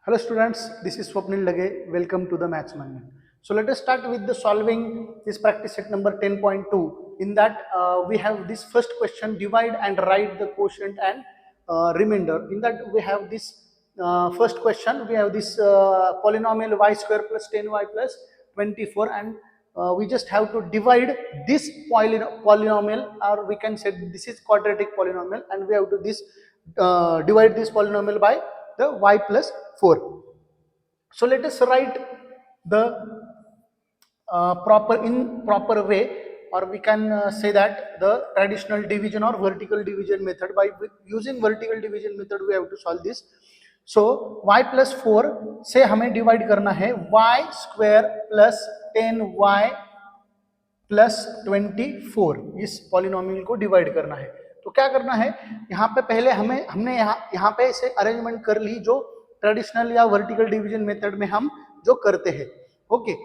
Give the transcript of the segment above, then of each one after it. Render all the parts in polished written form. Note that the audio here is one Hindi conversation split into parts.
Hello students, this is Swapnil Lage. Welcome to the Maths Manual. So let us start with the solving this practice set number 10.2. In that we have this first question, divide and write the quotient and remainder. In that we have this first question, we have this polynomial y square plus 10y plus 24, and we just have to divide this polynomial, or we can say this is quadratic polynomial, and we have to divide this polynomial by the y plus 4. So let us write the proper way, or we can say that the traditional division or vertical division method. By using vertical division method we have to solve this. So y plus 4 से हमें डिवाइड करना है y square plus 10y plus 24, इस पॉलिनोमियल को डिवाइड करना है. तो क्या करना है, यहाँ पे पहले हमने यहाँ पे इसे अरेंजमेंट कर ली जो ट्रेडिशनल या वर्टिकल डिवीजन मेथड में हम जो करते हैं. ओके,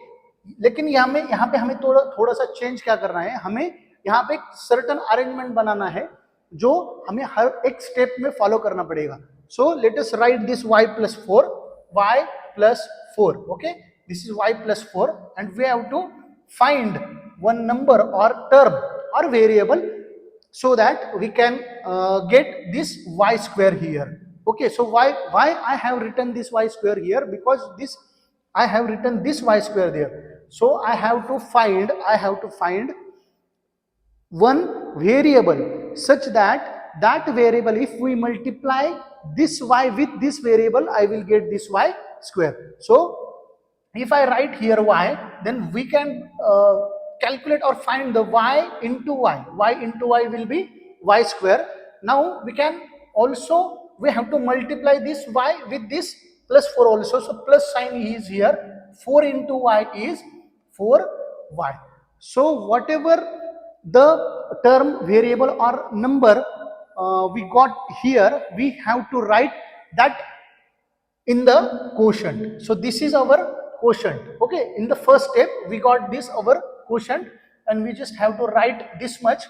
लेकिन यहाँ पे हमें थोड़ा सा चेंज क्या करना है, हमें यहाँ पे एक सर्टन अरेंजमेंट बनाना है जो हमें हर एक स्टेप में फॉलो करना पड़ेगा. सो let us right this y plus 4, y plus 4. okay, this is y plus 4 and we have to find one number or term or variable so that we can get this y square here. Okay, so why I have written this y square here, because this I have written this y square there. So I have to find one variable such that variable, if we multiply this y with this variable, I will get this y square. So if I write here y, then we can calculate or find the y into y. Y into y will be y square. Now we can also, we have to multiply this y with this plus 4 also. So plus sign is here. 4 into y is 4y. So whatever the term, variable or number we got here, we have to write that in the quotient. So this is our quotient. Okay, in the first step we got this our quotient, and we just have to write this much,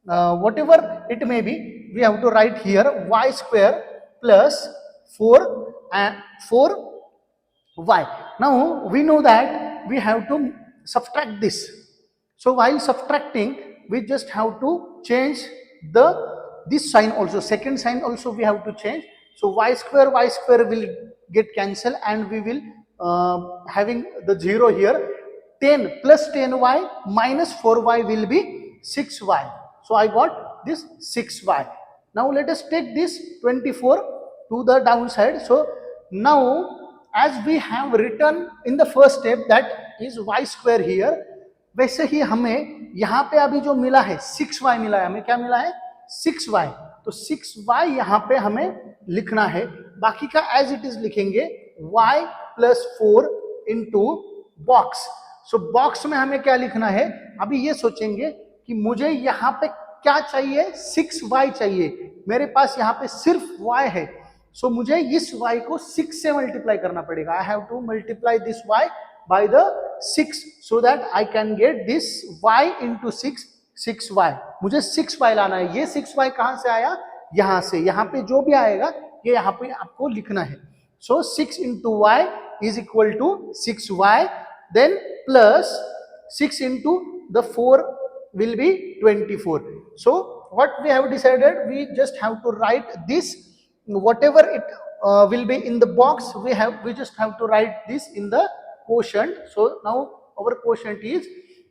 whatever it may be, we have to write here y square plus 4 and 4y. Now we know that we have to subtract this. So while subtracting, we just have to change this sign also, second sign also we have to change. So y square will get cancelled, and we will having the 0 here. 10 plus 10y minus 4y will be 6y. So I got this 6y. Now let us take this 24 to the downside. So now as we have written in the first step, that is y square here, वैसे ही हमें यहाँ पे अभी जो मिला है 6y मिला है. हमें क्या मिला है? 6y. तो 6y यहाँ पे हमें लिखना है. बाकी का एज इट इज लिखेंगे y plus 4 into बॉक्स. सो बॉक्स में हमें क्या लिखना है, अभी ये सोचेंगे कि मुझे यहाँ पे क्या चाहिए, 6y चाहिए. मेरे पास यहाँ पे सिर्फ y है. सो मुझे इस y को 6 से मल्टीप्लाई करना पड़ेगा. I have to multiply this y by the 6 so that I can get this y into 6y. मुझे 6y लाना है. ये 6y कहां से आया? यहां से. यहां पे जो भी आएगा ये यहां पे आपको लिखना है. So 6 into y is equal to 6y, then plus 6 into the 4 will be 24. So what we have decided, we just have to write this, whatever it will be in the box, we just have to write this in the quotient. So now our quotient is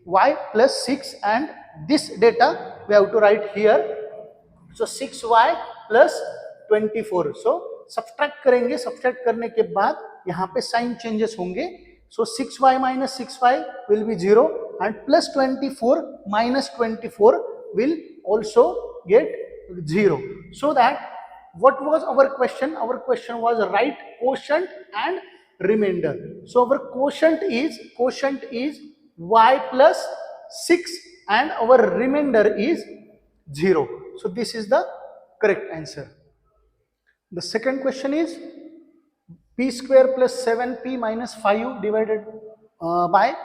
y plus 6, and this data we have to write here. So 6y plus 24. So subtract करेंगे. सब्ट्रैक्ट करने के बाद यहाँ पे साइन चेंजेस होंगे. So 6y minus 6y will be 0, and plus 24 minus 24 will also get 0. So that what was our question? Our question was write quotient and remainder. So our quotient is y plus 6 and our remainder is 0. So this is the correct answer. The second question is p square plus 7p minus 5 divided by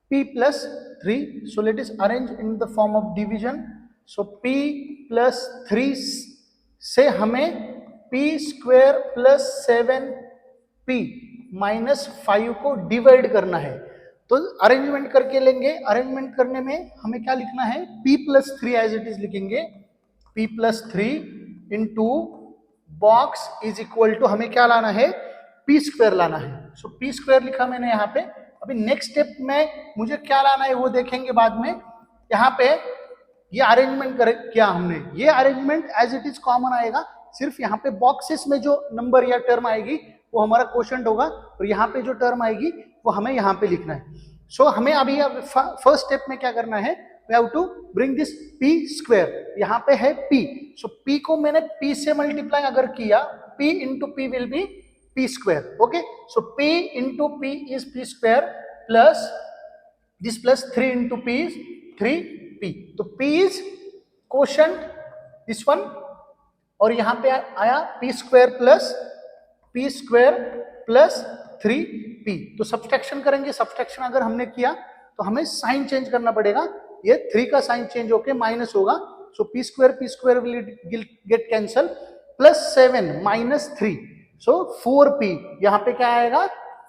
p plus 3. So let us arrange in the form of division. So p plus 3 से हमें p square plus 7 p minus 5 को डिवाइड करना है। तो अरेंजमेंट करके लेंगे, अरेंजमेंट करने में हमें क्या लिखना है, p plus 3 as it is लिखेंगे, p plus 3 into box is equal to हमें क्या लाना है, p स्क्वायर लाना है। सो p स्क्वायर लिखा मैंने यहाँ पे। अभी नेक्स्ट स्टेप में मुझे क्या लाना है वो देखेंगे बाद में। यहाँ पे ये अरेंजमेंट किया हमने, ये arrangement as it is common आएगा, सिर्फ यहाँ पे बॉक्सेस में जो नंबर या टर्म आएगी वो हमारा क्वोशंट होगा, और यहाँ पे जो टर्म आएगी वो हमें यहाँ पे लिखना है। सो हमें अभी फर्स्ट स्टेप में क्या करना है, we have to bring this p square, यहाँ पे है p, सो p को मैंने p से मल्टीप्लाई अगर किया, p into p will be p square, okay. So p into p is p square plus this plus 3 into p is 3p, तो p is quotient this one, और यहाँ पे आया p स्क्वायर प्लस 3p। तो सब्सट्रैक्शन करेंगे, सब्सट्रैक्शन अगर हमने किया तो हमें साइन चेंज करना पड़ेगा, ये 3 का साइन चेंज होके माइनस होगा, सो p square will get cancel, plus 7 minus 3, so 4p, यहाँ पे क्या आएगा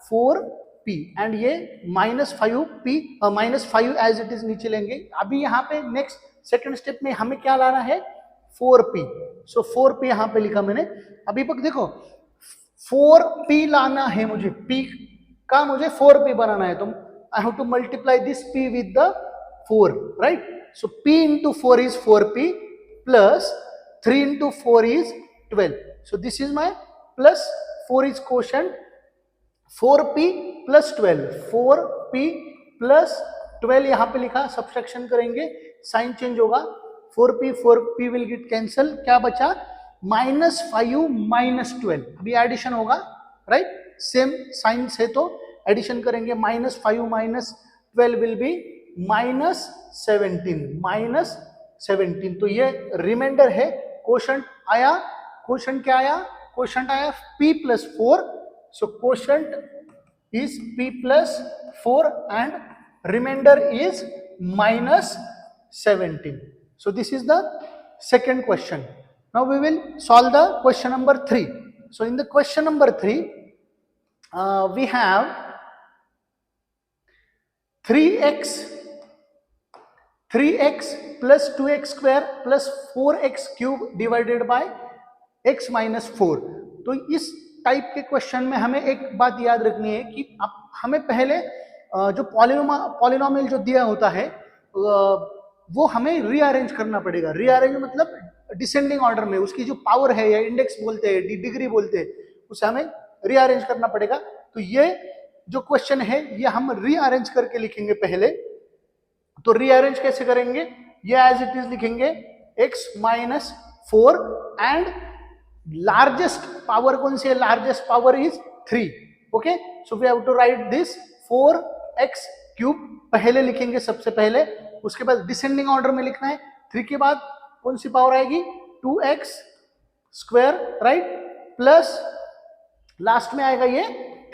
4p, एंड ये -5 एज इट इज नीचे लेंगे। अभी यहाँ पे नेक्स्ट सेकंड स्टेप में हमें क्या लाना है, 4p, सो 4p यहाँ पे लिखा मैंने। अभी तक देखो 4p लाना है मुझे, p का मुझे 4p बनाना है, तो I have to multiply this p with the 4, right. So p into 4 is 4p plus 3 into 4 is 12, so this is my plus 4 is quotient, 4p plus 12, 4p plus 12 यहाँ पे लिखा, सब्सट्रैक्शन करेंगे साइन चेंज होगा, 4p विल गेट कैंसल, क्या बचा -5 माइनस 12, अभी एडिशन होगा, राइट, सेम साइन से तो एडिशन करेंगे, -5 माइनस 12 विल बी -17, तो ये रिमाइंडर है। क्वोशंट आया, क्वोशंट क्या आया, क्वोशंट आया p plus 4, so quotient is p plus 4 and remainder is -17, so this is the second question. Now we will solve the question number 3. So in the question number 3 we have 3x plus 2x square plus 4x cube divided by x minus 4. तो इस टाइप के क्वेश्चन में हमें एक बात याद रखनी है कि हमें पहले जो पॉलिनोमियल जो दिया होता है वो हमें रीअरेंज करना पड़ेगा। रीअरेंज मतलब डिसेंडिंग ऑर्डर में, उसकी जो पावर है या इंडेक्स बोलते हैं, डिग्री बोलते हैं, उसे हमें रीअरेंज करना पड़ेगा। तो ये जो क्वेश्चन है ये हम रीअरेंज करके लिखेंगे पहले। तो रीअरेंज कैसे करेंगे, ये एज इट इज लिखेंगे x minus 4 and largest power कौन सी है, largest power is 3, okay. So we have to write this 4x cube पहले लिखेंगे सबसे पहले, उसके बाद डिसेंडिंग ऑर्डर में लिखना है, 3 के बाद कौन सी पावर आएगी 2x square, right, plus last में आएगा ये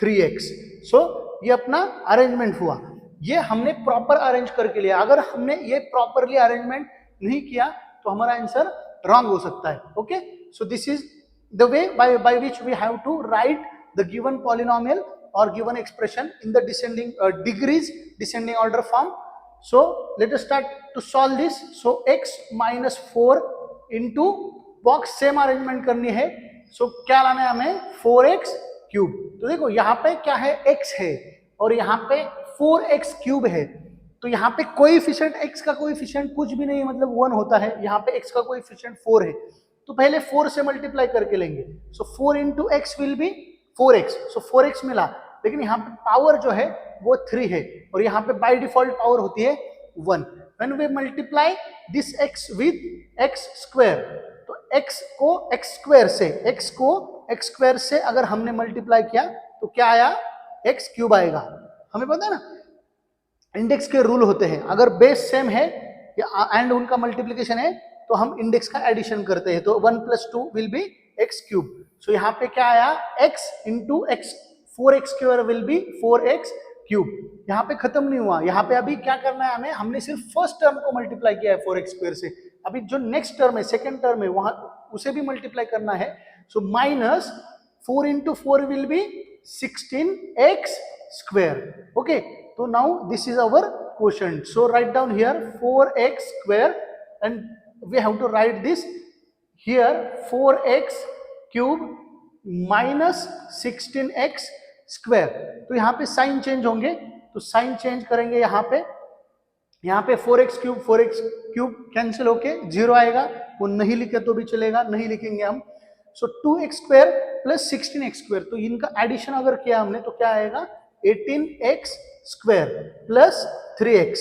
3x। सो ये अपना अरेंजमेंट हुआ, ये हमने प्रॉपर अरेंज करके लिया। अगर हमने ये प्रॉपरली अरेंजमेंट नहीं किया तो हमारा आंसर रॉन्ग हो सकता है, okay. So this is the way by which we have to write the given polynomial or given expression in the descending degrees descending order form. So let us start to solve this. So x minus 4 into box same arrangement करनी है, so क्या लाना है हमें 4x क्यूब। तो देखो यहाँ पे क्या है, x है और यहाँ पे 4x क्यूब है, तो यहाँ पे कोएफिशिएंट x का कोएफिशिएंट कुछ भी नहीं, मतलब 1 होता है, यहाँ पे x का कोएफिशिएंट 4 है, तो पहले 4 से मल्टीप्लाई करके लेंगे। सो 4 into x will be 4x, so 4x मिला, लेकिन यहाँ पे पावर जो है वो 3 है और यहाँ पे बाय डिफॉल्ट पावर होती है 1। When we multiply this x with x square, तो x को x स्क्वायर से अगर हमने मल्टीप्लाई किया तो क्या आया, x क्यूब आएगा। हमें पता है ना इंडेक्स के रूल होते हैं, अगर बेस सेम है या एंड उनका मल्टीप्लीकेशन है तो हम इंडेक्स का एडिशन करते हैं, तो 1 + 2 विल बी x क्यूब। सो यहाँ पे क्या आया, x into x, 4x square will B 4x cube. यहाँ पे खत्म नहीं हुआ, यहाँ पे अभी क्या करना है हमें, हमने सिर्फ फर्स्ट टर्म को मल्टीप्लाई किया है 4x स्क्वायर से, अभी जो नेक्स्ट टर्म है, सेकंड टर्म है, वहां उसे भी मल्टीप्लाई करना है। सो -4 into 4 will B 16x square. Okay, so now this is our quotient. So write down here 4x square, and we have to write this here 4x cube minus 16x square. तो यहाँ पे साइन चेंज होंगे, तो साइन चेंज करेंगे यहाँ पे 4x क्यूब कैंसिल होके 0 आएगा, वो नहीं लिखे तो भी चलेगा, नहीं लिखेंगे हम. सो 2x square plus 16x square, तो इनका एडिशन अगर किया हमने तो क्या आएगा 18x स्क्वायर प्लस 3x.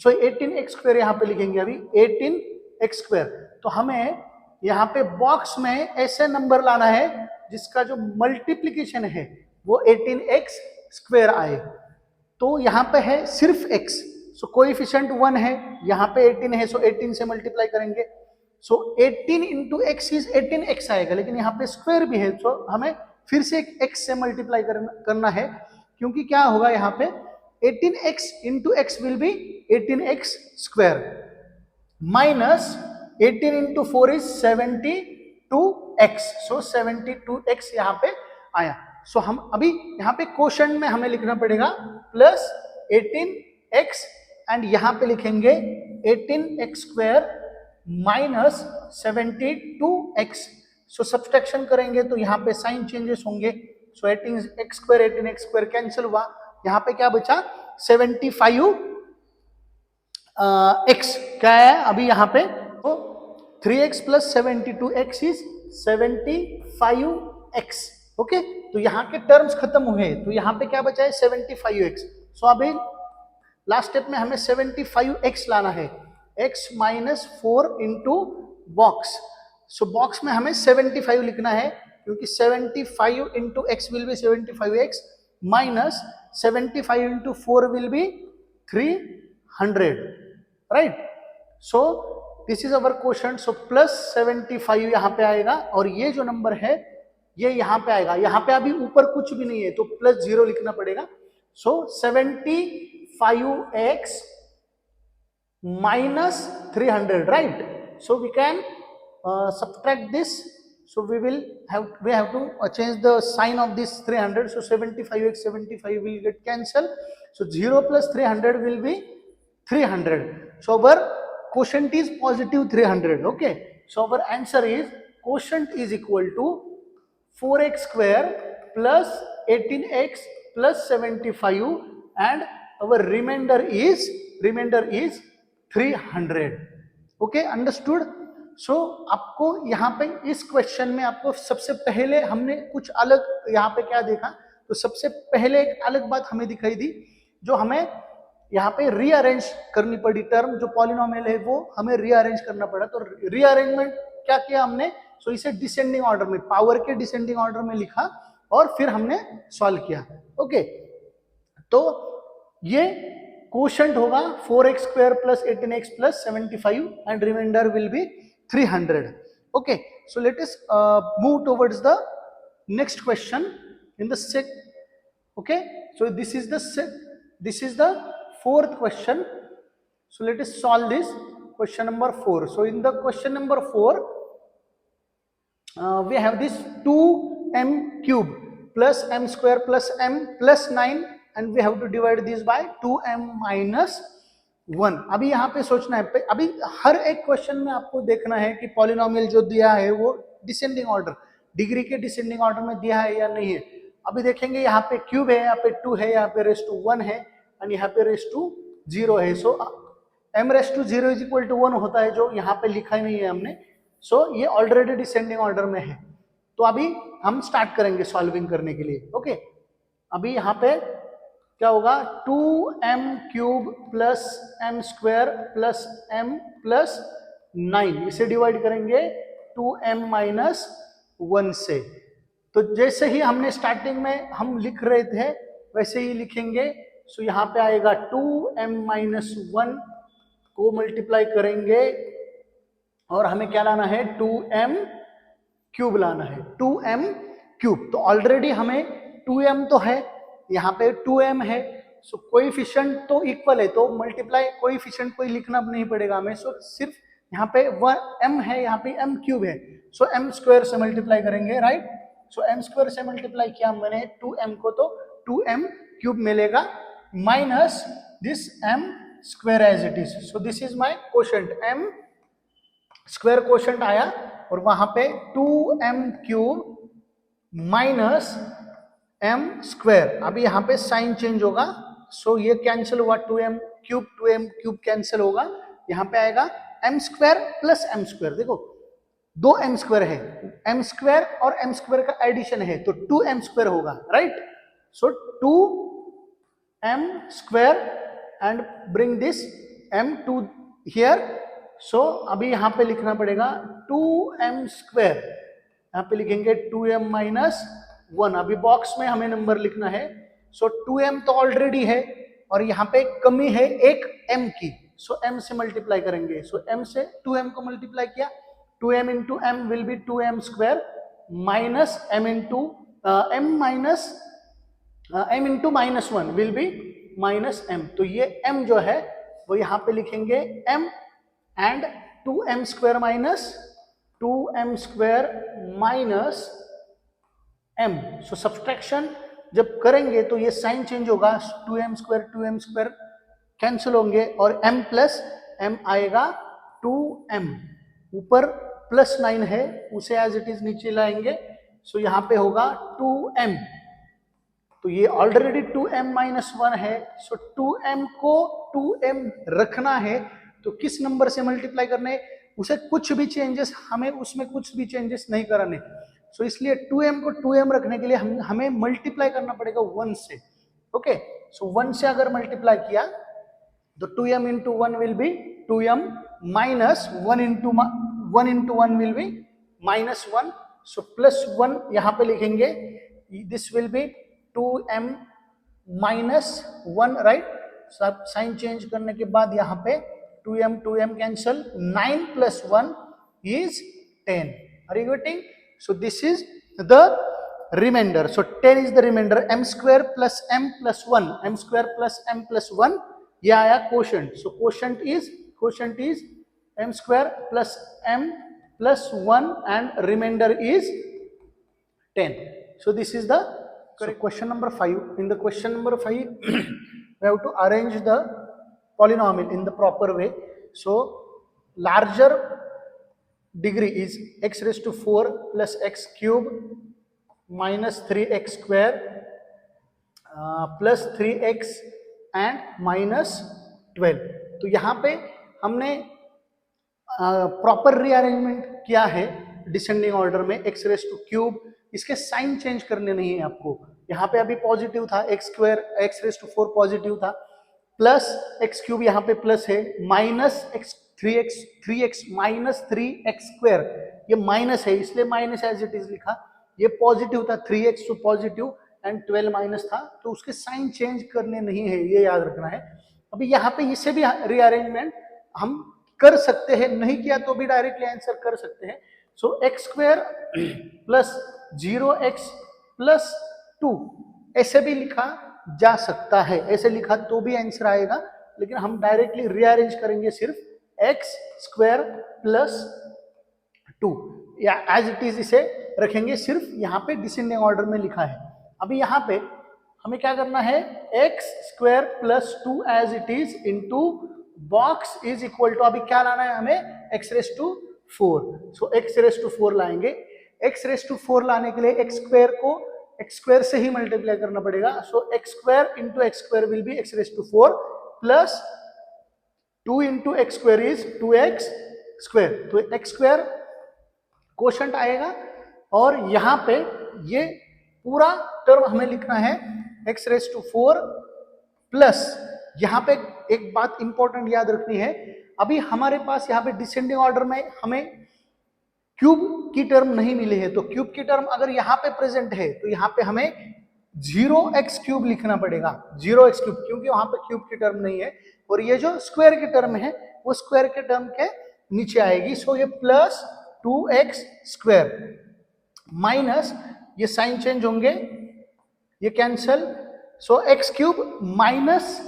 सो 18x स्क्वायर यहाँ पे लिखेंगे अभी 18x स्क्वायर. तो हमें यहाँ पे बॉक्स में ऐसे नंबर लाना है जिसका जो मल्टीप्लीकेशन है वो 18x स्क्वायर आए. तो यहाँ पे है सिर्फ x, सो कोएफिशिएंट 1 है, यहाँ पे 18 है, सो 18 से मल्टीप्लाई करेंगे. सो 18 इंटू एक्स इज 18x आएगा, लेकिन यहाँ पे स्क्वायर भी है, सो हमें फिर से x से मल्टीप्लाई करना है, क्योंकि क्या होगा यहाँ पे 18x into x will be 18x square minus 18 into 4 is 72x. So 72x यहाँ पे आया. सो हम अभी यहाँ पे क्वोशंट में हमें लिखना पड़ेगा प्लस 18x, एंड यहाँ पे लिखेंगे 18x स्क्वायर माइनस 72x. सो सब्सट्रैक्शन करेंगे तो यहाँ पे साइन चेंजेस होंगे. सो 18x स्क्वायर कैंसिल हुआ, यहाँ पे क्या बचा 75x. क्या है अभी यहाँ पे, तो 3x plus 72x is 75x. Okay, तो यहाँ के टर्म्स खत्म हुए, तो यहाँ पे क्या बचा है 75x. सो अभी लास्ट स्टेप में हमें 75x लाना है, x माइनस 4 इंटू बॉक्स. सो बॉक्स में हमें 75 लिखना है, क्योंकि 75 into x will be 75x minus 75 into 4 will be 300, right. So this is our question. So plus 75 यहाँ पे आएगा, और ये जो नंबर है ये यहाँ पे आएगा. यहाँ पे अभी ऊपर कुछ भी नहीं है, तो प्लस 0 लिखना पड़ेगा. सो 75x minus 300, right? So we can subtract this. So we have to change the sign of this 300. So 75x 75 will get cancelled. So 0 plus 300 will be 300. So our quotient is positive 300. Okay. So our answer is quotient is equal to 4x square plus 18x plus 75, and our remainder is 300. Okay, understood. So आपको यहाँ पे इस क्वेश्चन में आपको सबसे पहले हमने कुछ अलग यहाँ पे क्या देखा, तो सबसे पहले एक अलग बात हमें दिखाई दी, जो हमें यहाँ पे रीअरेंज करनी पड़ी. टर्म जो पॉलिनोमियल है वो हमें रीअरेंज करना पड़ा. तो रीअरेंजमेंट क्या किया हमने, सो इसे डिसेंडिंग ऑर्डर में, पावर के डिसेंडिंग ऑर्डर में लिखा और फिर हमने सॉल्व किया. ओके, तो ये क्वोशंट होगा 4x square plus 18x plus 75, and remainder will be 300. Okay, so let us move towards the next question in the set. Okay, so this is the fourth question. So let us solve this question number 4. So in the question number 4, we have this 2m cube plus m square plus m plus 9, and we have to divide this by 2m minus 1. अभी यहाँ पे सोचना है, अभी हर एक क्वेश्चन में आपको देखना है कि पॉलिनोमियल जो दिया है वो डिसेंडिंग ऑर्डर, डिग्री के डिसेंडिंग ऑर्डर में दिया है या नहीं है. अभी देखेंगे यहाँ पे क्यूब है, यहाँ पे 2 है, यहाँ पे रेस टू 1 है, और यहाँ पे रेस टू 0 है. So m raise to 0 is equal to 1 होता है, जो यहाँ पे लिखा ही नहीं है हमने. सो ये ऑलरेडी डिसेंडिंग ऑर्डर में है. तो अभी हम स्टार्ट करेंगे सॉल्विंग करने के लिए. ओके, अभी यहाँ पे क्या होगा, 2m cube plus m square plus m plus 9, इसे डिवाइड करेंगे 2m माइनस 1 से. तो जैसे ही हमने स्टार्टिंग में हम लिख रहे थे वैसे ही लिखेंगे. सो यहाँ पे आएगा 2m माइनस 1 को मल्टीप्लाई करेंगे, और हमें क्या लाना है 2m क्यूब लाना है, 2m क्यूब. तो ऑलरेडी हमें 2m तो है, यहाँ पे 2m है. सो कोएफिशिएंट तो इक्वल है, तो मल्टीप्लाई कोएफिशिएंट कोई लिखना नहीं पड़ेगा हमें. सो सिर्फ यहाँ पे m है, यहाँ पे m क्यूब है. सो m स्क्वायर से मल्टीप्लाई करेंगे, राइट. सो m स्क्वायर से मल्टीप्लाई किया मैंने 2m को, तो 2m क्यूब मिलेगा minus this m square as it is. So this is my quotient, m square quotient आया और वहां पे 2m cube minus m square. अभी यहाँ पे साइन चेंज होगा, सो ये कैंसिल हुआ, 2m क्यूब कैंसिल होगा, यहाँ पे आएगा m square plus m square. देखो दो m स्क्वायर है, m स्क्वायर और m स्क्वायर का एडिशन है तो 2m स्क्वायर होगा, right. So 2m square and bring this m to here. So अभी यहाँ पे लिखना पड़ेगा 2m स्क्वायर, यहाँ पे लिखेंगे 2m माइनस 1. अभी बॉक्स में हमें नंबर लिखना है. सो 2m तो ऑलरेडी है और यहाँ पे कमी है एक m की, सो m से मल्टीप्लाई करेंगे. सो m से 2m को मल्टीप्लाई किया, 2m into m will be 2m square minus m into m into minus 1 will be minus m. तो ये m जो है वो यहाँ पे लिखेंगे m and 2m square minus 2m square minus m. So subtraction जब करेंगे तो ये साइन चेंज होगा, 2m स्क्वायर कैंसिल होंगे और m प्लस m आएगा 2m. ऊपर प्लस 9 है उसे एज इट इज नीचे लाएंगे, सो यहाँ पे होगा 2m. तो ये ऑलरेडी 2m माइनस 1 है, सो 2m को 2m रखना है तो किस नंबर से मल्टीप्लाई करने, उसे कुछ भी चेंजेस, हमें उसमें कुछ भी चेंजेस नहीं कराने. सो इसलिए 2m को 2m रखने के लिए हमें मल्टीप्लाई करना पड़ेगा 1 से. ओके, सो 1 से अगर मल्टीप्लाई किया तो 2m into 1 will be 2m minus 1 into 1 will be minus 1. So plus 1 यहाँ पे लिखेंगे, this will be 2m minus 1, right. सब साइन चेंज करने के बाद यहाँ पे 2m cancel, 9 plus 1 is 10. Are you getting? So this is the remainder. So 10 is the remainder. M square plus m plus 1. M square plus m plus 1. ये आया quotient. So quotient is m square plus m plus 1 and remainder is 10. So this is the correct. Question number 5. In the question number 5, we have to arrange the polynomial in the proper way. So larger degree is x raised to 4 plus x cube minus 3x square plus 3x and minus 12. तो यहाँ पे हमने प्रॉपर रीअरेंजमेंट किया है डिसेंडिंग ऑर्डर में, x रेस्ट टू क्यूब. इसके साइन चेंज करने नहीं है आपको. यहाँ पे अभी पॉजिटिव था, x square x raise to 4 positive था, प्लस x क्यूब यहाँ पे प्लस है, minus x 3x minus 3x square, ये माइनस है इसलिए माइनस एज इट इज लिखा. ये पॉजिटिव था 3x तो पॉजिटिव एंड 12 माइनस था, तो उसके साइन चेंज करने नहीं है, ये याद रखना है. अभी यहाँ पे इसे भी रीअरेंजमेंट हम कर सकते हैं, नहीं किया तो भी डायरेक्टली आंसर कर सकते हैं. सो x square plus 0x plus 2 ऐसे भी लिखा जा सकता है, ऐसे लिखा तो भी आंसर आएगा, लेकिन हम डायरेक्टली रीअरेंज करेंगे सिर्फ x स्क्वायर प्लस 2 या एज इट इज इसे रखेंगे, सिर्फ यहाँ पे डिसेंडिंग ऑर्डर में लिखा है. अभी यहाँ पे हमें क्या करना है, x square plus 2 as it is into box is equal to, अभी क्या लाना है हमें, x raise to 4. So x raise to 4 लाएंगे. x रेस टू 4 लाने के लिए x स्क्वायर को x स्क्वायर से ही मल्टीप्लाई करना पड़ेगा. So x square into x square will be x raise to 4 plus 2 into x square is 2x square. तो x स्क्वायर क्वोशंट आएगा और यहाँ पे ये पूरा टर्म हमें लिखना है x रेस टू 4 प्लस, यहाँ पे एक बात इंपॉर्टेंट याद रखनी है, अभी हमारे पास यहाँ पे डिसेंडिंग ऑर्डर में हमें क्यूब की टर्म नहीं मिली है, तो क्यूब की टर्म अगर यहाँ पे प्रेजेंट है तो यहाँ पे हमें 0x क्यूब लिखना पड़ेगा, 0x क्यूब, क्योंकि वहां पे क्यूब की टर्म नहीं है. और ये जो स्क्वायर की टर्म है वो स्क्वायर के टर्म के नीचे आएगी. सो ये प्लस 2x स्क्वायर माइनस, ये साइन चेंज होंगे, ये cancel. So x cube minus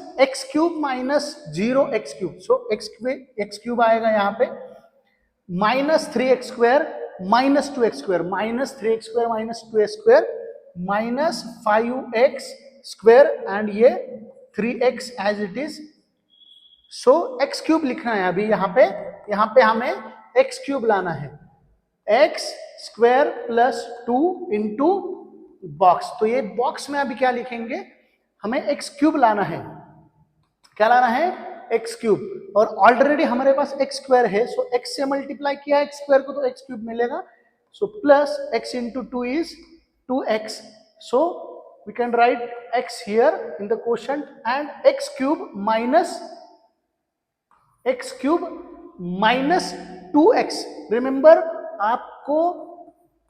0x cube. So x cube आएगा यहाँ पे minus 3x square minus 2x square, minus 3x square minus 2x square minus 5x square and ये 3x as it is. So x cube लिखना है अभी यहाँ पे हमें x क्यूब लाना है, x square plus 2 into box. तो ये बॉक्स में अभी क्या लिखेंगे, हमें x क्यूब लाना है, क्या लाना है, x क्यूब। और ऑलरेडी हमारे पास x स्क्वायर है, सो x से मल्टीप्लाई किया है x स्क्वायर को तो x क्यूब मिलेगा। So plus x into 2 is 2x, so we can write x here in the quotient and x cube minus 2x। Remember आपको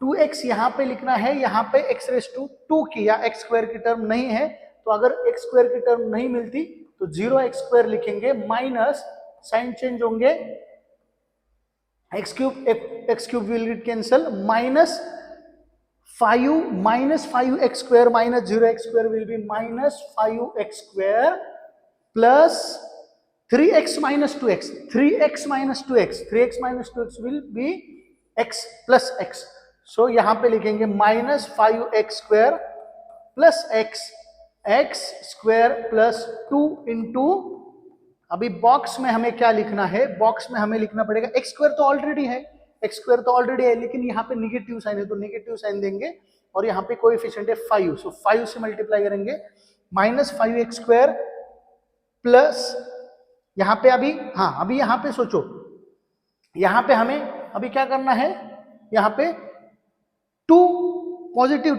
2x यहां पे लिखना है, यहां पे x रेस टू 2 की या x स्क्वायर की टर्म नहीं है, तो अगर x स्क्वायर की टर्म नहीं मिलती तो 0x स्क्वायर लिखेंगे, माइनस साइन चेंज होंगे, x cube will get cancel, minus 5x square minus 0x square will be minus 5x square plus 3x minus 2x, 3x minus 2x, 3x minus 2x will be x plus x. So यहां पे लिखेंगे minus 5x square plus x square plus 2 into, अभी बॉक्स में हमें क्या लिखना है, बॉक्स में हमें लिखना पड़ेगा x स्क्वायर तो ऑलरेडी है, लेकिन यहाँ पे निगेटिव साइन है तो निगेटिव साइन देंगे और यहाँ पे कोएफिशिएंट है 5, सो 5 से मल्टीप्लाई करेंगे, माइनस 5x स्क्वायर प्लस यहां पे अभी यहां पे सोचो, यहां पे हमें अभी क्या करना है, यहां पे 2 positive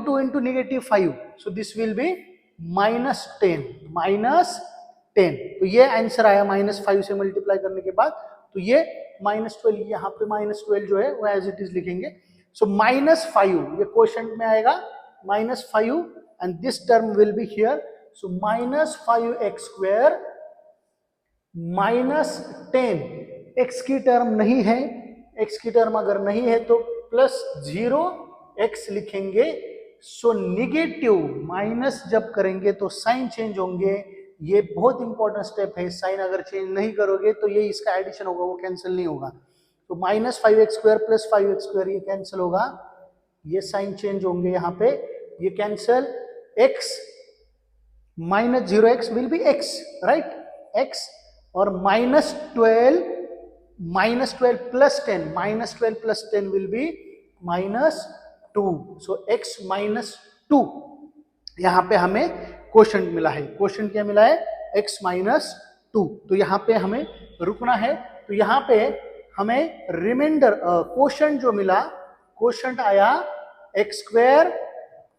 2 into negative 5, so this will be minus 10। तो ये आंसर आया माइनस 5 से मल्टीप्लाई करने के बाद, तो ये माइनस 12, यहाँ पे माइनस 12 जो है वो एज इट इज लिखेंगे। सो माइनस 5 ये क्वोशंट में आएगा, minus 5 and this term will be here, so minus 5x square minus 10, x की टर्म नहीं है, x की टर्म अगर नहीं है तो प्लस 0x लिखेंगे। सो निगेटिव माइनस जब करेंगे तो साइन चेंज होंगे, ये बहुत इंपॉर्टेंट स्टेप है, साइन अगर चेंज नहीं करोगे तो ये इसका एडिशन होगा, वो कैंसिल नहीं होगा। तो minus 5x square plus 5x square ये कैंसिल होगा, ये साइन चेंज होंगे यहाँ पे, ये cancel, x minus 0x will be x, right, x और minus 12 plus 10 will be minus 2, so x minus 2, यहां पे हमें क्वोशंट मिला है, क्वोशंट क्या मिला है, x माइनस 2। तो यहां पे हमें रुकना है, तो यहां पे हमें रिमाइंडर क्वोशंट जो मिला, क्वोशंट आया x square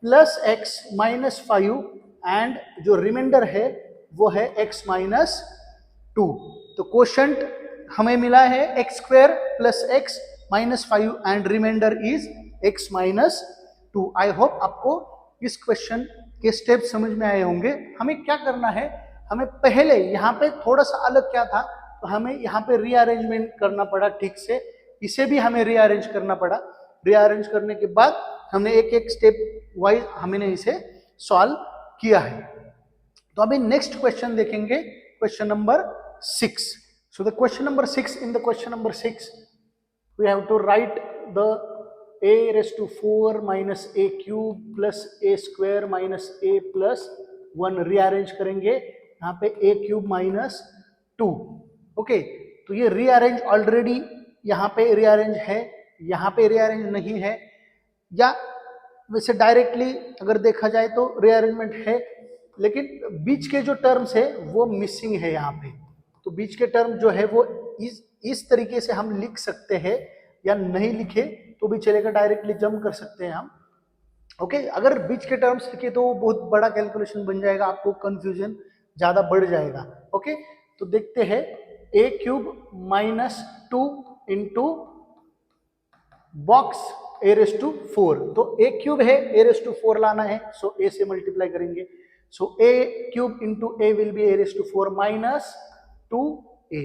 plus x minus 5 and जो रिमाइंडर है वो है x माइनस 2। तो क्वोशंट हमें मिला है x square plus x minus 5 and remainder is x minus 2। I hope आपको इस क्वेश्चन के स्टेप समझ में आए होंगे। हमें क्या करना है, हमें पहले यहाँ पे थोड़ा सा अलग क्या था, तो हमें यहाँ पे रीअरेंजमेंट करना पड़ा ठीक से, इसे भी हमें रीअरेंज करना पड़ा, रीअरेंज करने के बाद हमने एक एक स्टेप वाइज हमने इसे सॉल्व किया है। तो अभी नेक्स्ट क्वेश्चन देखेंगे, question number 6. So the question number 6, in the question number 6 we have to write the a raised to 4 minus a cube plus a square minus a plus 1 rearrange करेंगे, यहाँ पे a cube minus 2, ओके। तो ये rearrange ऑलरेडी यहाँ पे rearrange है, यहाँ पे rearrange नहीं है, या वैसे डायरेक्टली अगर देखा जाए तो rearrangement है, लेकिन बीच के जो टर्म्स है वो मिसिंग है यहाँ पे। तो बीच के टर्म जो है वो इस तरीके से हम लिख सकते हैं, या नहीं लिखे तो भी चलेगा, डायरेक्टली जंप कर सकते हैं हम, ओके। अगर बीच के टर्म्स लिखे तो वो बहुत बड़ा कैलकुलेशन बन जाएगा, आपको कंफ्यूजन ज्यादा बढ़ जाएगा, ओके। तो देखते हैं, a cube minus 2 into box a raise to 4, तो a क्यूब है, a रेस टू 4 लाना है, सो a से मल्टीप्लाई करेंगे, so a cube into a will be a raise to 4 minus 2a।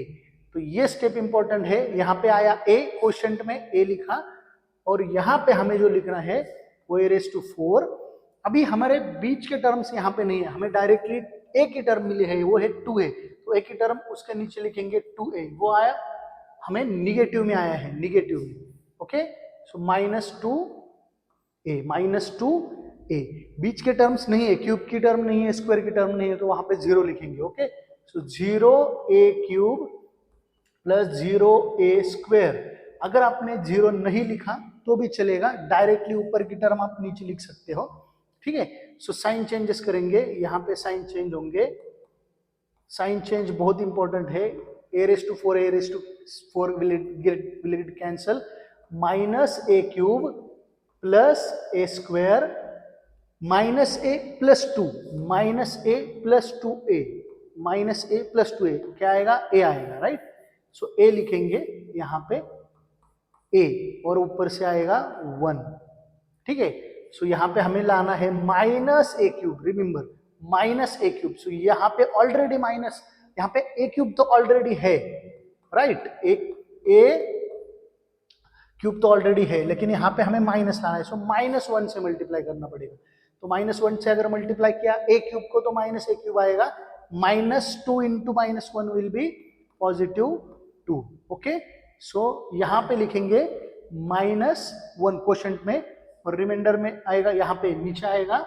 तो ये स्टेप इंपॉर्टेंट है, यहाँ पे आया a, क्वोशंट में a लिखा, और यहाँ पे हमें जो लिखना है वो a रेस टू 4। अभी हमारे बीच के टर्म्स यहाँ पे नहीं है, हमें डायरेक्टली a की टर्म मिली है, वो है 2a, तो a की टर्म उसके नीचे लिखेंगे 2a, वो आया हमें निगेटिव में आया है, निगेटिव में, ओके, सो -2a, -2a, बीच के टर्म्स नहीं है, क्यूब की टर्म नहीं है, स्क्वायर की टर्म नहीं है, तो वहां पे 0 लिखेंगे। ओके, सो 0a³ प्लस 0a²। अगर आपने 0 नहीं लिखा तो भी चलेगा, डायरेक्टली ऊपर की टर्म आप नीचे लिख सकते हो। ठीक है, सो साइन चेंजेस करेंगे, यहाँ पे साइन चेंज होंगे। साइन चेंज बहुत इंपॉर्टेंट है। a⁴ a⁴ will it cancel, -a³ plus a² -a plus 2, -a plus 2a, -a plus 2a क्या आएगा, a आएगा, राइट। सो a लिखेंगे यहाँ पे a, और ऊपर से आएगा 1। ठीक है, सो यहाँ पे हमें लाना है -a³, रिमेंबर -a³। सो यहाँ पे ऑलरेडी माइनस, यहाँ पे a³ तो ऑलरेडी है, राइट, a³ तो ऑलरेडी है, लेकिन यहाँ पे हमें माइनस लाना है। सो -1 से मल्टीप्लाई करना पड़ेगा। तो -1 से अगर मल्टीप्लाई किया a³ को तो -a³ आएगा, -2 इंटू -1 विल बी +2। ओके, सो यहाँ पे लिखेंगे -1 क्वोशंट में, और रिमाइंडर में आएगा, यहाँ पे नीचे आएगा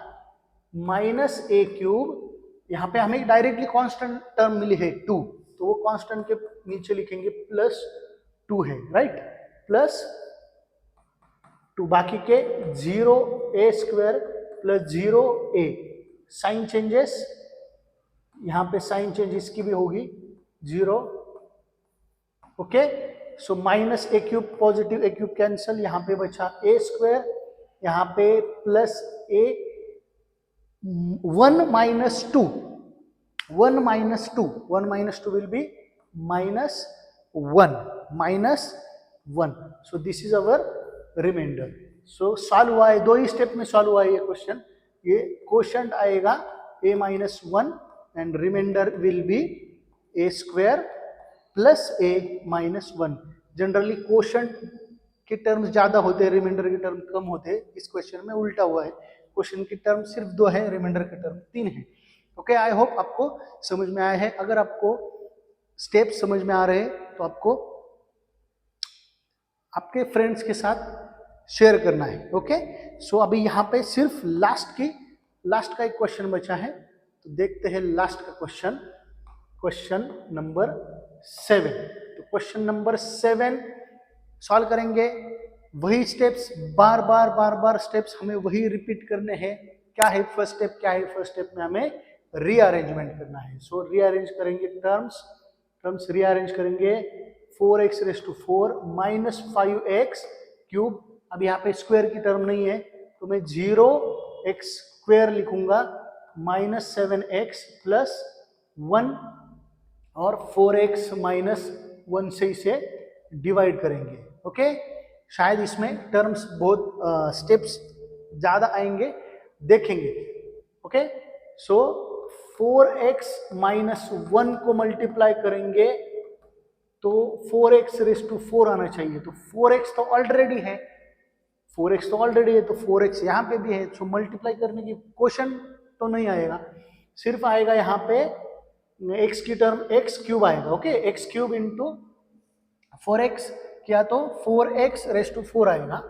-a³। यहाँ पे हमें डायरेक्टली कांस्टेंट टर्म मिली है 2, तो वो कांस्टेंट के नीचे लिखेंगे +2 है, राइट, +2। बाकी के 0a² plus 0a। Sign changes, यहाँ पे साइन चेंज इसकी भी होगी 0। ओके, सो -a³ पॉजिटिव a³ कैंसल, यहाँ पे बचा a², यहाँ पे plus a, 1 - 2, 1 - 2, 1 - 2 will be -1। So this is our remainder. So solve हुआ है, 2 ही स्टेप में सॉल्व हुआ है ये क्वेश्चन। ये क्वोशंट आएगा a-1 and remainder will be a² plus a-1। Generally quotient के टर्म्स ज्यादा होते हैं, रिमाइंडर के टर्म कम होते हैं। इस क्वेश्चन में उल्टा हुआ है, क्वेश्चन की टर्म सिर्फ 2 है, रिमाइंडर के टर्म 3 है। ओके, आई होप आपको समझ में आया है। अगर आपको स्टेप समझ में आ रहे हैं तो आपको आपके फ्रेंड्स के साथ शेयर करना है। ओके, सो अभी यहाँ पे सिर्फ लास्ट का एक क्वेश्चन बचा है, तो देखते हैं लास्ट का क्वेश्चन, क्वेश्चन नंबर 7। तो क्वेश्चन नंबर 7 सॉल्व करेंगे। वही स्टेप्स बार बार स्टेप्स हमें वही रिपीट करने हैं। क्या है फर्स्ट स्टेप, क्या है फर्स्ट स्टेप में हमें रीअरेंजमेंट करना है। सो रीअरेंज करेंगे, टर्म्स रीअरेंज करेंगे। 4x⁴ -5x³। अब यहाँ पे स्क्वायर की टर्म नहीं है, तो मैं 0x² लिखूंगा, -7x प्लस 1, और 4x -1 से इसे डिवाइड करेंगे। ओके, शायद इसमें टर्म्स बहुत स्टेप्स ज्यादा आएंगे, देखेंगे। ओके, सो 4x -1 को मल्टीप्लाई करेंगे तो 4x⁴ आना चाहिए। तो 4x तो ऑलरेडी है, 4x तो ऑलरेडी है, तो 4x यहाँ पे भी है। सो मल्टीप्लाई करने की क्वेश्चन तो नहीं आएगा, सिर्फ आएगा यहाँ पे x की टर्म x³ आएगा। ओके, x³ इंटू 4x किया तो 4x⁴ आएगा,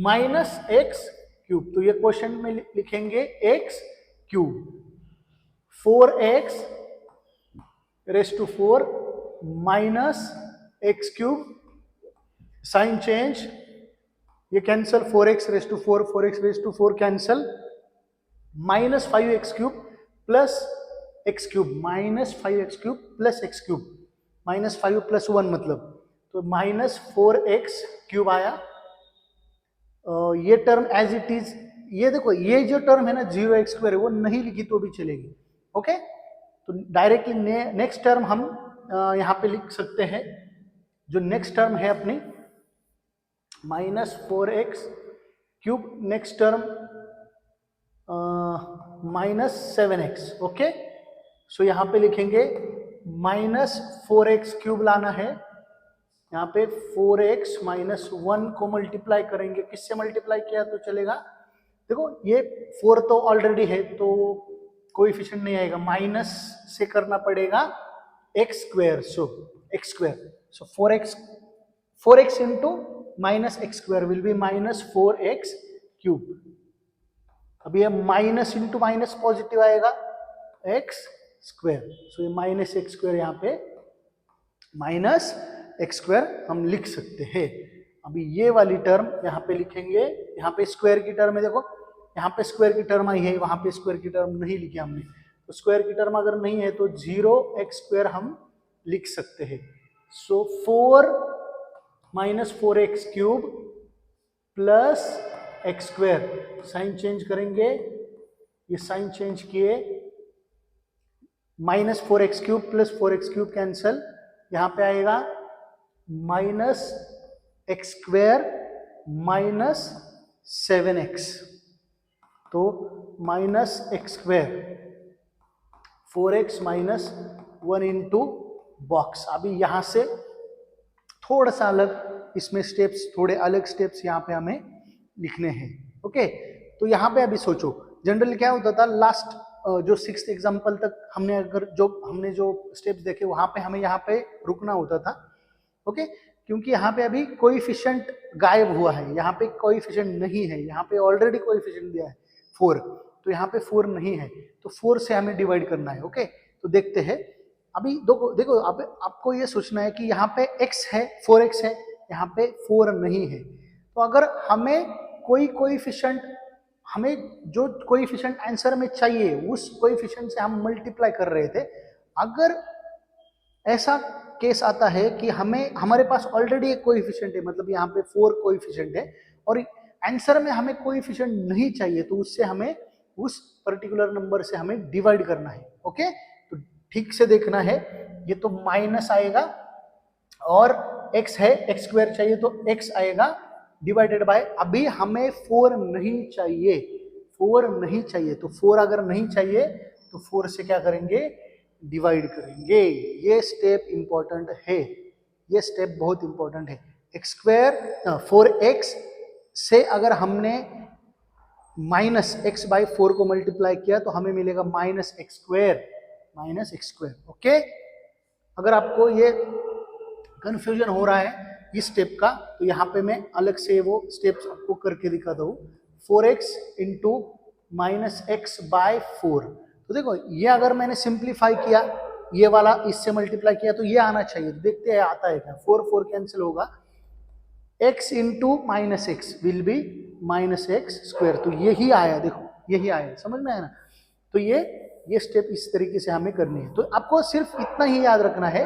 -x³। तो ये क्वेश्चन में लिखेंगे x³ 4x⁴ -x³। Sign change, ये cancel, 4x⁴ cancel, -5x³ plus x³ -5x³ plus x³ -5 + 1 मतलब, तो -4x³ आया। ये टर्म एज इट इज, ये देखो, ये जो टर्म है ना 0x² है, वो नहीं लिखी तो भी चलेगी। ओके, तो डायरेक्टली नेक्स्ट टर्म हम यहाँ पे लिख सकते हैं। जो नेक्स्ट टर्म है अपनी -4x³, next term -7x। Okay, सो यहाँ पे लिखेंगे -4x³ लाना है, यहाँ पे 4x -1 को मल्टीप्लाई करेंगे। किससे मल्टीप्लाई किया तो चलेगा, देखो ये 4 तो ऑलरेडी है, तो कोएफिशिएंट नहीं आएगा, माइनस से करना पड़ेगा x²। So x², so 4x into minus x square will be minus 4x cube. अब ये माइनस इंटू माइनस पॉजिटिव आएगा एक्स स्क्वायर, सो ये माइनस एक्स स्क्वायर यहाँ पे माइनस एक्स स्क्वायर हम लिख सकते हैं। अभी ये वाली टर्म यहाँ पे लिखेंगे, यहाँ पे स्क्वायर की टर्म है, देखो यहाँ पे स्क्वायर की टर्म आई है, वहां पे स्क्वायर की टर्म नहीं लिखी हमने, तो स्क्वायर की टर्म अगर नहीं है तो 0x स्क्वायर हम लिख सकते हैं। So 4 minus 4x cube plus x square, sign change करेंगे, ये साइन चेंज किए, minus 4x cube plus 4x cube cancel, यहां पे आएगा minus x square minus 7x, तो minus x square 4x minus 1 into box. अभी यहां से थोड़ा सा अलग इसमें स्टेप्स, थोड़े अलग स्टेप्स यहाँ पे हमें लिखने हैं। ओके, तो यहाँ पे अभी सोचो जनरली क्या होता था, लास्ट जो 6th एग्जाम्पल तक हमने हमने जो स्टेप्स देखे वहां पे हमें यहाँ पे रुकना होता था। ओके, क्योंकि यहाँ पे अभी कोएफिशिएंट गायब हुआ है, यहाँ पे कोएफिशिएंट नहीं है, यहाँ पे ऑलरेडी कोएफिशिएंट दिया है 4, तो यहाँ पे 4 नहीं है, तो 4 से हमें डिवाइड करना है। ओके, तो देखते हैं। अभी देखो अब आपको ये सोचना है कि यहाँ पे x है, 4x है, यहाँ पे 4 नहीं है, तो अगर हमें कोई कोएफिशिएंट, हमें जो कोएफिशिएंट आंसर में चाहिए उस कोएफिशिएंट से हम मल्टीप्लाई कर रहे थे। अगर ऐसा केस आता है कि हमारे पास ऑलरेडी एक कोएफिशिएंट है, मतलब यहाँ पे 4 कोएफिशिएंट है और आंसर में हमें कोएफिशिएंट नहीं चाहिए, तो उससे हमें उस पर्टिकुलर नंबर से हमें डिवाइड करना है। ओके, तो ठीक से देखना है, ये तो माइनस आएगा और x है, x स्क्वायर चाहिए तो x आएगा डिवाइडेड बाय, अभी हमें 4 नहीं चाहिए, 4 नहीं चाहिए, तो 4 अगर नहीं चाहिए तो 4 से क्या करेंगे, डिवाइड करेंगे। ये स्टेप इंपॉर्टेंट है, ये स्टेप बहुत इंपॉर्टेंट है। एक्स स्क्वायर 4x से अगर हमने माइनस एक्स बाई 4 को मल्टीप्लाई किया तो हमें मिलेगा minus x square, minus x square. Okay, अगर आपको ये कंफ्यूजन हो रहा है इस स्टेप का, तो यहाँ पे मैं अलग से वो स्टेप्स आपको करके दिखाता हूँ। 4x into minus x bye 4, तो देखो ये अगर मैंने सिंप्लीफाई किया, ये वाला इससे मल्टीप्लाई किया तो ये आना चाहिए, तो देखते हैं आता है क्या। 4 कैंसिल होगा, x into minus x will be minus x square, तो यही आया, देखो यही आया, समझ में आया ना। तो ये स्टेप इस तरीके से हमें करनी है। तो आपको सिर्फ इतना ही याद रखना है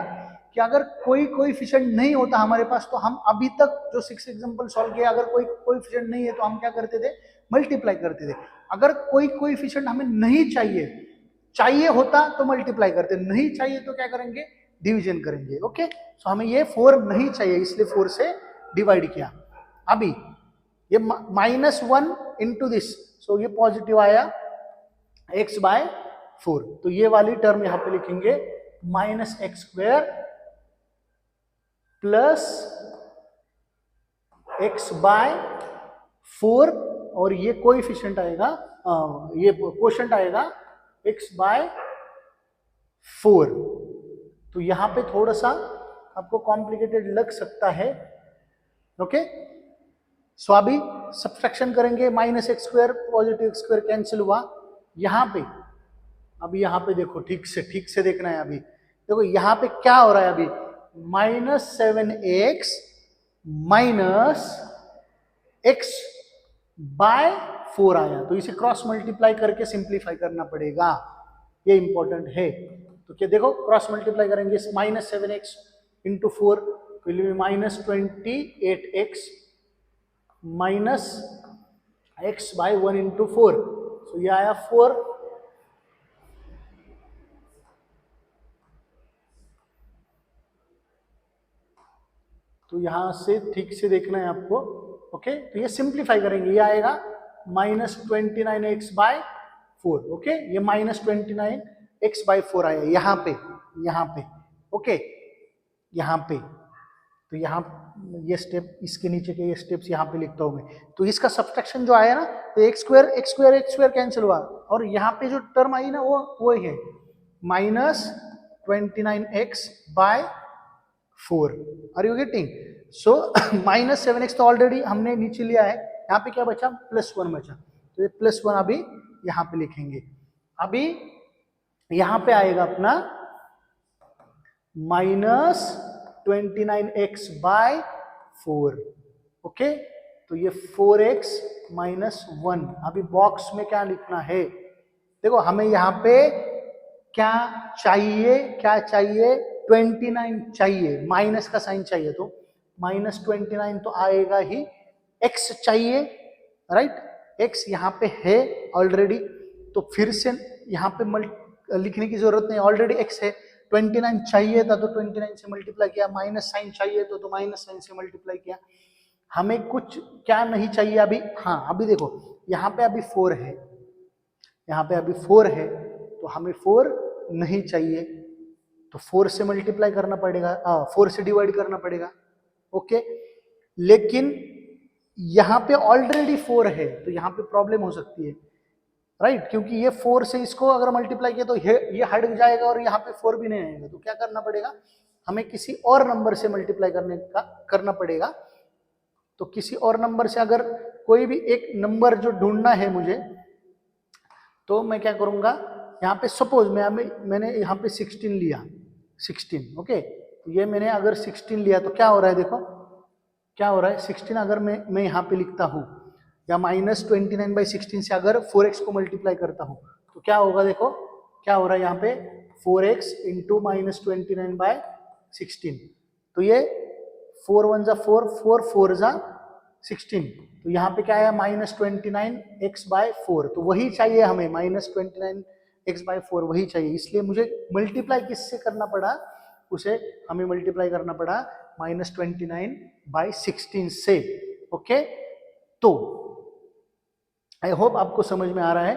कि अगर कोई कोएफिशिएंट नहीं होता हमारे पास, तो हम अभी तक जो 6 एग्जांपल सॉल्व किया, अगर कोई कोएफिशिएंट नहीं है तो हम क्या करते थे, मल्टीप्लाई करते थे। अगर कोई कोएफिशिएंट हमें नहीं चाहिए होता तो मल्टीप्लाई करते, नहीं चाहिए तो क्या करेंगे, डिवीजन करेंगे। ओके, सो हमें ये 4 नहीं चाहिए, इसलिए 4 से डिवाइड किया। अभी ये -1 इंटू दिस, सो ये पॉजिटिव आया x बाय 4, तो ये वाली टर्म यहां पे लिखेंगे minus x square plus x by 4, और ये कोएफिशिएंट आएगा, ये क्वोशंट आएगा x बाय 4। तो यहां पे थोड़ा सा आपको कॉम्प्लिकेटेड लग सकता है। ओके, सो अभी सब्ट्रैक्शन करेंगे, minus x square positive x square cancel हुआ यहां पे। अभी यहां पे देखो, ठीक से देखना है। अभी देखो यहां पे क्या हो रहा है, अभी minus 7x minus x bye 4 आया, तो इसे क्रॉस मल्टीप्लाई करके सिंप्लीफाई करना पड़ेगा, ये इंपॉर्टेंट है। तो क्या देखो, क्रॉस मल्टीप्लाई करेंगे, minus 7x into 4 will be minus 28x minus x by 1 into 4, तो ये आया 4। तो यहां से ठीक से देखना है आपको। ओके, तो ये सिंप्लीफाई करेंगे, ये आएगा माइनस 29x बाय 4। ओके, ये माइनस 29x बाय 4 आया यहाँ पे। ओके, यहाँ पे, तो यहाँ ये स्टेप, इसके नीचे के ये स्टेप्स यहाँ पे लिखता हूं मैं। तो इसका सब्ट्रैक्शन जो आया ना, तो एक्स स्क्वायर कैंसिल हुआ, और यहाँ पे जो टर्म आई ना वो है minus 29x by 4. Are you getting? So -7x तो ऑलरेडी हमने नीचे लिया है, यहाँ पे क्या बचा? +1 बचा, तो ये +1 अभी यहाँ पे लिखेंगे। अभी यहाँ पे आएगा अपना -29x/4. ओके, तो ये 4x - 1। अभी बॉक्स में क्या लिखना है? देखो हमें यहाँ पे क्या चाहिए, क्या चाहिए? 29 चाहिए, माइनस का साइन चाहिए, तो -29 तो आएगा ही। x चाहिए, राइट? x यहाँ पे है ऑलरेडी, तो फिर से यहाँ पे लिखने की जरूरत नहीं, ऑलरेडी x है। 29 चाहिए था तो 29 से मल्टीप्लाई किया, माइनस साइन चाहिए तो माइनस साइन से मल्टीप्लाई किया। हमें कुछ क्या नहीं चाहिए अभी? हाँ, अभी देखो यहाँ पे अभी 4 है, यहाँ पे अभी 4 है, तो हमें 4 नहीं चाहिए, तो 4 से मल्टीप्लाई करना पड़ेगा, 4 से डिवाइड करना पड़ेगा। ओके, लेकिन यहाँ पे ऑलरेडी 4 है, तो यहाँ पे प्रॉब्लम हो सकती है, राइट? क्योंकि ये 4 से इसको अगर मल्टीप्लाई किया तो ये हट जाएगा और यहाँ पे 4 भी नहीं आएगा, तो क्या करना पड़ेगा? हमें किसी और नंबर से मल्टीप्लाई करना पड़ेगा। तो किसी और नंबर से अगर कोई भी एक नंबर जो ढूंढना है मुझे, तो मैं क्या करूंगा? यहाँ पे सपोज मैंने यहाँ पे 16 लिया, 16। ओके, तो ये मैंने अगर 16 लिया तो क्या हो रहा है? देखो क्या हो रहा है? 16 अगर मैं यहाँ पे लिखता हूँ, या -29/16 से अगर 4x को मल्टीप्लाई करता हूँ, तो क्या होगा? देखो क्या हो रहा है यहाँ पे? 4x इंटू -29/16, तो ये 4 1 जा 4, 4 4 जा 16, तो यहाँ पे क्या आया? -29x/4, तो वही चाहिए हमें, -29x/4 वही चाहिए। इसलिए मुझे मल्टीप्लाई किससे करना पड़ा? उसे हमें मल्टीप्लाई करना पड़ा -29/16 से। ओके, तो आई होप आपको समझ में आ रहा है।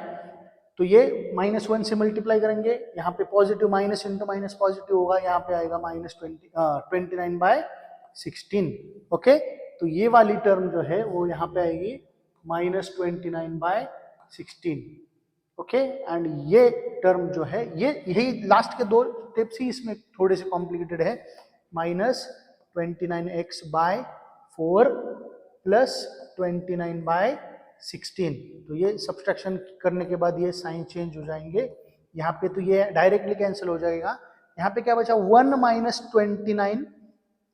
तो ये -1 से मल्टीप्लाई करेंगे, यहाँ पे positive, minus into minus positive होगा, यहाँ पे आएगा -29/16। ओके, तो ये वाली टर्म जो है वो यहाँ पे आएगी -29/16। ओके, एंड ये टर्म जो है, ये यही लास्ट के 2 टिप्स ही इसमें थोड़े से कॉम्प्लिकेटेड है। -29x/4 प्लस 29/16, तो ये सब्सट्रैक्शन करने के बाद ये साइन चेंज हो जाएंगे। यहाँ पे तो ये डायरेक्टली कैंसिल हो जाएगा। यहाँ पे क्या बचा? 1 - 29।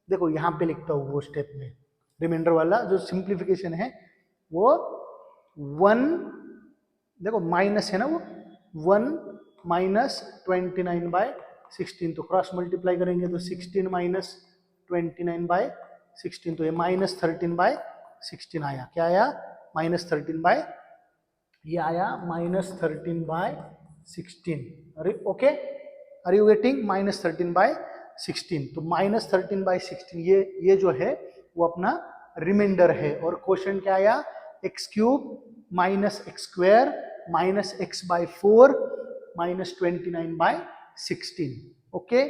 देखो यहाँ पे लिखता हूँ वो स्टेप में, रिमाइंडर वाला जो सिंप्लीफिकेशन है वो 1, देखो माइनस है ना, वो 1 - 29/16, तो क्रॉस मल्टीप्लाई करेंगे तो 16 - 29/16, तो ये -13/16 आया। क्या आया? -13/, ये आया -13/16। अरे ओके, आर यू गेटिंग? -13/16, तो -13/16 ये जो है वो अपना रिमाइंडर है। और क्वेश्चन क्या आया? x³ - x² - x/4 -29/16। ओके,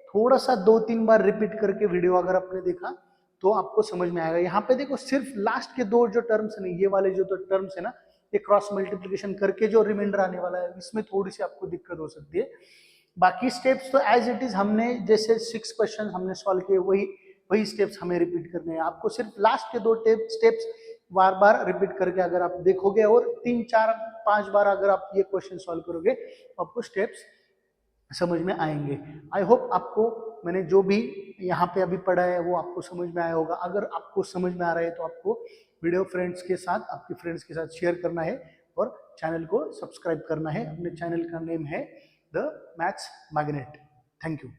थोड़ा सा 2-3 बार रिपीट करके वीडियो अगर आपने देखा तो आपको समझ में आएगा। यहाँ पे देखो सिर्फ लास्ट के 2 जो टर्म्स है, ये वाले जो टर्म्स है ना, ये क्रॉस मल्टीप्लिकेशन करके जो रिमाइंडर आने वाला है, इसमें थोड़ी सी आपको दिक्कत हो सकती है। बाकी स्टेप्स तो एज इट इज, हमने जैसे 6 क्वेश्चन हमने सॉल्व किए वही स्टेप्स हमें रिपीट करने हैं। आपको सिर्फ लास्ट के 2 स्टेप्स बार बार रिपीट करके अगर आप देखोगे और 3 4 5 बार अगर आप ये क्वेश्चन सॉल्व करोगे तो आपको स्टेप्स समझ में आएंगे। आई होप आपको मैंने जो भी यहाँ पे अभी पढ़ा है वो आपको समझ में आया होगा। अगर आपको समझ में आ रहा है तो आपको वीडियो फ्रेंड्स के साथ, आपके फ्रेंड्स के साथ शेयर करना है और चैनल को सब्सक्राइब करना है। अपने चैनल का नेम है the maths magnet. Thank you.